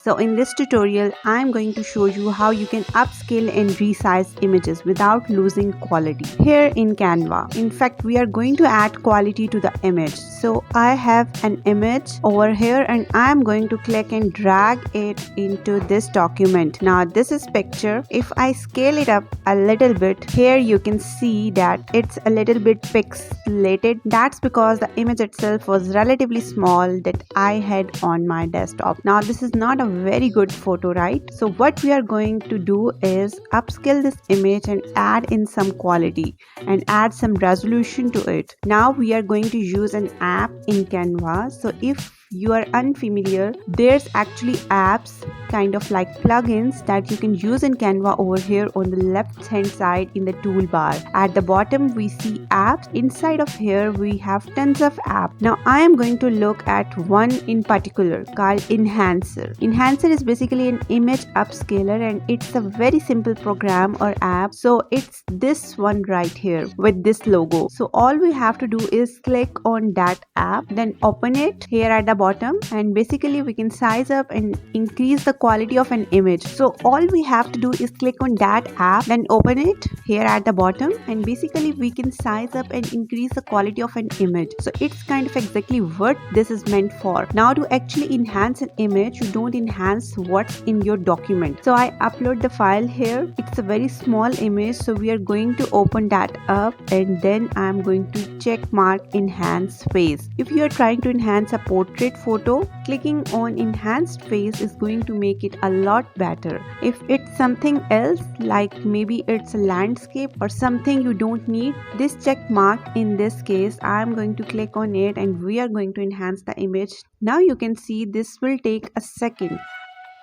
So in this tutorial, I'm going to show you how you can upscale and resize images without losing quality here in Canva. In fact, we are going to add quality to the image. So I have an image over here and I'm going to click and drag it into this document. Now this is picture. If I scale it up a little bit, here you can see that it's a little bit pixelated. That's because the image itself was relatively small that I had on my desktop. Now this is not a very good photo, right? So what we are going to do is upscale this image and add in some quality and add some resolution to it. Now we are going to use an app in Canva. So if you are unfamiliar, there's actually apps kind of like plugins that you can use in Canva over here on the left hand side in the toolbar. At the bottom we see apps. Inside of here we have tons of apps. Now I am going to look at one in particular called Enhancer. Enhancer is basically an image upscaler and it's a very simple program or app. So it's this one right here with this logo. So all we have to do is click on that app, then open it here at the bottom, and basically we can size up and increase the quality of an image. So all we have to do is click on that app, then open it here at the bottom, and basically we can size up and increase the quality of an image. So it's kind of exactly what this is meant for. Now to actually enhance an image, you don't enhance what's in your document. So I upload the file here. It's a very small image, so we are going to open that up and then I'm going to check mark enhance face. If you are trying to enhance a portrait photo, clicking on enhanced face is going to make it a lot better. If it's something else, like maybe it's a landscape or something you don't need, this check mark in this case, I'm going to click on it and we are going to enhance the image. Now you can see this will take a second,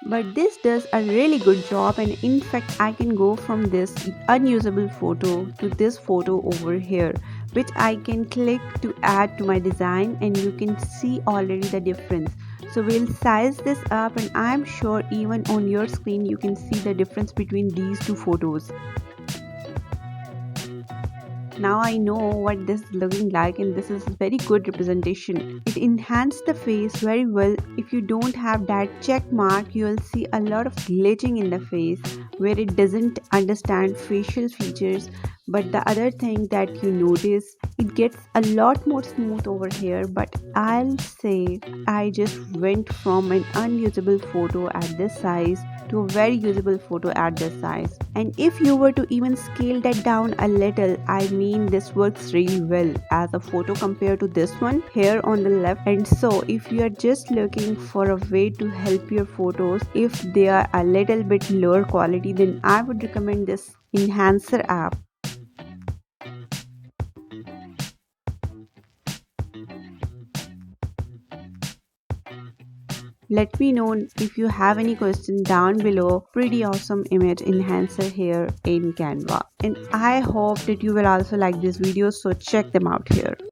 but this does a really good job, and in fact I can go from this unusable photo to this photo over here, which I can click to add to my design, and you can see already the difference. So we'll size this up and I'm sure even on your screen you can see the difference between these two photos. Now I know what this is looking like, and this is very good representation. It enhances the face very well. If you don't have that check mark, you will see a lot of glitching in the face where it doesn't understand facial features. But the other thing that you notice, it gets a lot more smooth over here. But I'll say I just went from an unusable photo at this size to a very usable photo at this size. And if you were to even scale that down a little, I mean this works really well as a photo compared to this one here on the left. And so if you are just looking for a way to help your photos if they are a little bit lower quality, then I would recommend this Enhancer app. Let me know if you have any questions down below. Pretty awesome image enhancer here in Canva. And I hope that you will also like this video, so check them out here.